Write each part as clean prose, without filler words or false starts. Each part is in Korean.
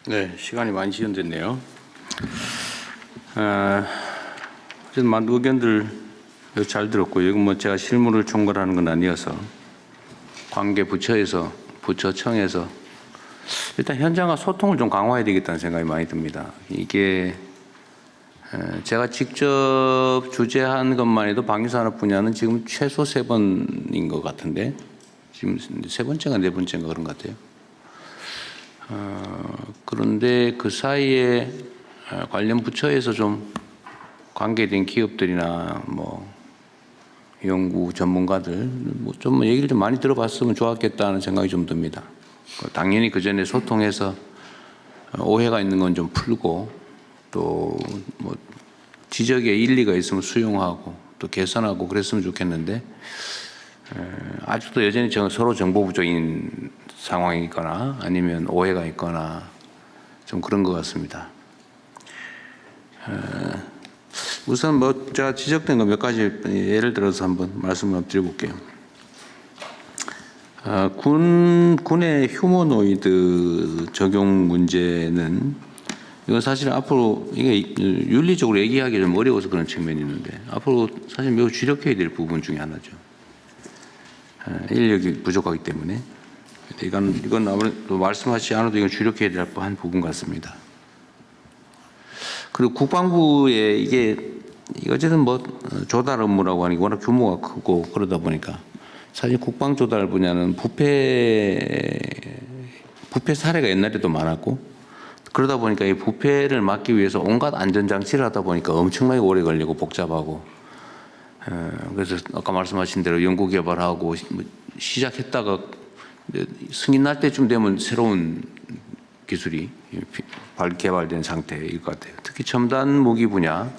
네, 시간이 많이 지연됐네요. 어쨌든 많은 의견들 잘 들었고요. 이건 뭐 제가 실무를 총괄하는 건 아니어서 관계 부처에서 부처청에서 일단 현장과 소통을 좀 강화해야 되겠다는 생각이 많이 듭니다. 이게 제가 직접 주재한 것만 해도 방위산업 분야는 지금 최소 3번인 것 같은데 지금 3번째가 4번째인가 그런 것 같아요. 그런데 그 사이에 관련 부처에서 좀 관계된 기업들이나 뭐 연구 전문가들 좀 얘기를 좀 많이 들어봤으면 좋았겠다는 생각이 좀 듭니다. 당연히 그 전에 소통해서 오해가 있는 건 좀 풀고 또 뭐 지적에 일리가 있으면 수용하고 또 개선하고 그랬으면 좋겠는데 아직도 여전히 서로 정보 부족인 상황이거나 아니면 오해가 있거나 좀 그런 것 같습니다. 우선 뭐 제가 지적된 거 몇 가지 예를 들어서 한번 말씀을 드려볼게요. 군의 휴머노이드 적용 문제는 이건 사실 앞으로 이게 윤리적으로 얘기하기 좀 어려워서 그런 측면이 있는데 앞으로 사실 매우 주력해야 될 부분 중에 하나죠. 인력이 부족하기 때문에 이건 아무래도 말씀하시지 않아도 이건 주력해야 될 한 부분 같습니다. 그리고 국방부에 이게 어쨌든 뭐 조달 업무라고 하니 워낙 규모가 크고 그러다 보니까 사실 국방 조달 분야는 부패 사례가 옛날에도 많았고 그러다 보니까 이 부패를 막기 위해서 온갖 안전장치를 하다 보니까 엄청나게 오래 걸리고 복잡하고 그래서 아까 말씀하신 대로 연구 개발하고 시작했다가 승인 날 때쯤 되면 새로운 기술이 개발된 상태일 것 같아요. 특히 첨단 무기 분야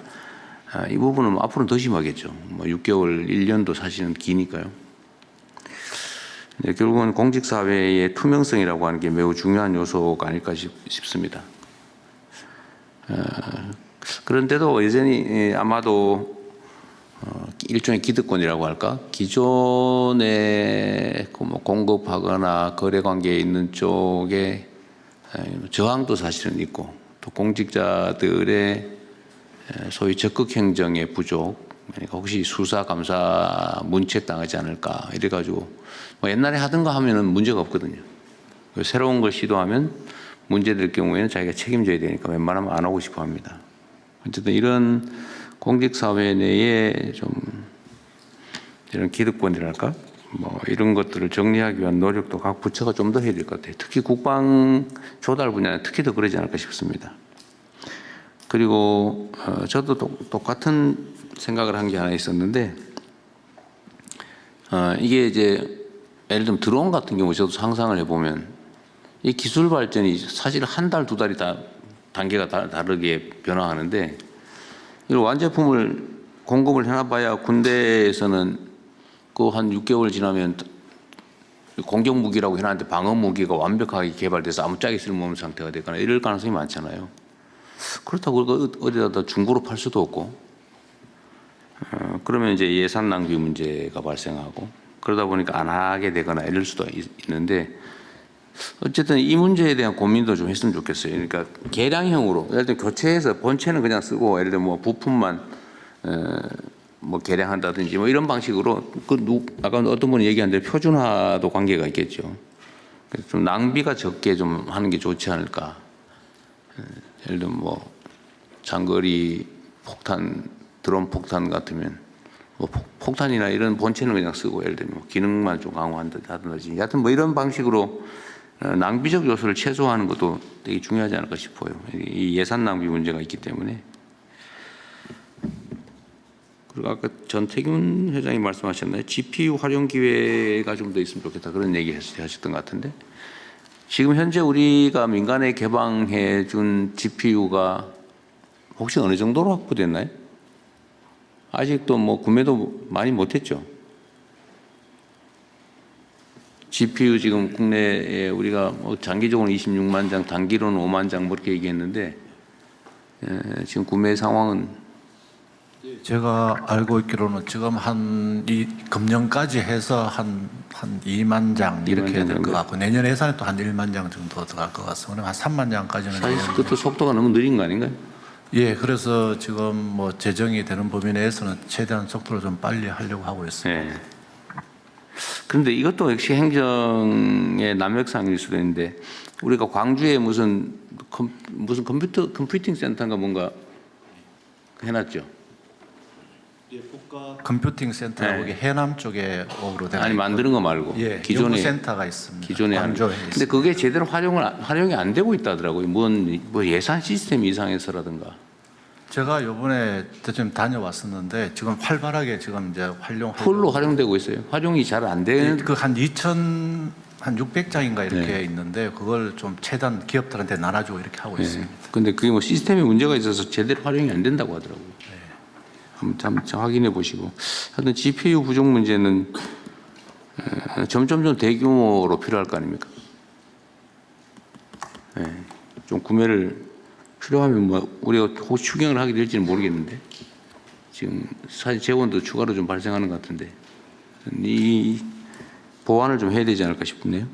이 부분은 앞으로는 더 심하겠죠. 뭐 6개월, 1년도 사실은 기니까요. 결국은 공직사회의 투명성이라고 하는 게 매우 중요한 요소가 아닐까 싶습니다. 그런데도 여전히 아마도 일종의 기득권이라고 할까? 기존에 공급하거나 거래관계에 있는 쪽에 저항도 사실은 있고 또 공직자들의 소위 적극 행정의 부족 그러니까 혹시 수사 감사 문책당하지 않을까 이래가지고 뭐 옛날에 하던 거 하면은 문제가 없거든요. 새로운 걸 시도하면 문제될 경우에는 자기가 책임져야 되니까 웬만하면 안 하고 싶어 합니다. 어쨌든 이런 공직사회 내에 좀 이런 기득권이랄까 뭐 이런 것들을 정리하기 위한 노력도 각 부처가 좀 더 해야 될 것 같아요. 특히 국방 조달 분야는 특히 더 그러지 않을까 싶습니다. 그리고 저도 똑같은 생각을 한 게 하나 있었는데 이게 이제 예를 들면 드론 같은 경우 저도 상상을 해보면 이 기술 발전이 사실 한 달, 두 달이 다 단계가 다르게 변화하는데 이 완제품을 공급을 해놔봐야 군대에서는 그 한 6개월 지나면 공격 무기라고 해놨는데 방어 무기가 완벽하게 개발돼서 아무짝에 쓸모없는 상태가 되거나 이럴 가능성이 많잖아요. 그렇다고 어디다 중고로 팔 수도 없고 그러면 이제 예산 낭비 문제가 발생하고 그러다 보니까 안 하게 되거나 이럴 수도 있는데 어쨌든 이 문제에 대한 고민도 좀 했으면 좋겠어요. 그러니까 개량형으로 예를 들면 교체해서 본체는 그냥 쓰고 예를 들면 뭐 부품만 뭐 개량한다든지 뭐 이런 방식으로 아까 어떤 분이 얘기한 대로 표준화도 관계가 있겠죠. 그래서 좀 낭비가 적게 좀 하는 게 좋지 않을까. 예를 들면 뭐 장거리 폭탄, 드론 폭탄 같으면 뭐 폭탄이나 이런 본체는 그냥 쓰고 예를 들면 뭐 기능만 좀 강화한다든지 하여튼 뭐 이런 방식으로 낭비적 요소를 최소화하는 것도 되게 중요하지 않을까 싶어요. 이 예산 낭비 문제가 있기 때문에. 그리고 아까 전태균 회장이 말씀하셨나요? GPU 활용 기회가 좀 더 있으면 좋겠다 그런 얘기 하셨던 것 같은데 지금 현재 우리가 민간에 개방해 준 GPU가 혹시 어느 정도로 확보됐나요? 아직도 뭐 구매도 많이 못했죠. GPU 지금 국내에 우리가 뭐 장기적으로 26만 장, 단기로는 5만 장 뭐 이렇게 얘기했는데 지금 구매 상황은 제가 알고 있기로는 지금 이 금년까지 해서 한 2만 장 이렇게 될 것 같고 내년 예산에 또 한 1만 장 정도 들어갈 것 같습니다. 한 3만 장까지는. 사실 그것도 속도가 너무 느린 거 아닌가요? 예, 그래서 지금 뭐 재정이 되는 범위 내에서는 최대한 속도를 좀 빨리 하려고 하고 있습니다. 네. 그런데 이것도 역시 행정의 남역상일 수도 있는데 우리가 광주에 무슨 컴퓨팅 센터인가 뭔가 해놨죠. 예, 국가 컴퓨팅 센터가 여기 해남 쪽에 오로 되는. 아니 만드는 거 말고 예, 기존에 센터가 있습니다. 기존에 하는. 광주에 근데 있습니다. 그게 제대로 활용이 안 되고 있다더라고요. 뭐 예산 시스템 이상해서라든가. 제가 이번에 좀 다녀왔었는데 지금 활발하게 지금 이제 풀로 활용되고 있어요. 활용이 잘 안 되는. 그한 600장인가 이렇게 있는데 그걸 좀 최대한 기업들한테 나눠주고 이렇게 하고 있습니다. 근데 그게 뭐 시스템에 문제가 있어서 제대로 활용이 안 된다고 하더라고요. 한번 확인해 보시고. 하여튼 GPU 부족 문제는 점점 좀 대규모로 필요할 거 아닙니까? 좀 구매를 필요하면 뭐 우리가 혹시 추경을 하게 될지는 모르겠는데 지금 사실 재원도 추가로 좀 발생하는 것 같은데 이 보완을 좀 해야 되지 않을까 싶네요.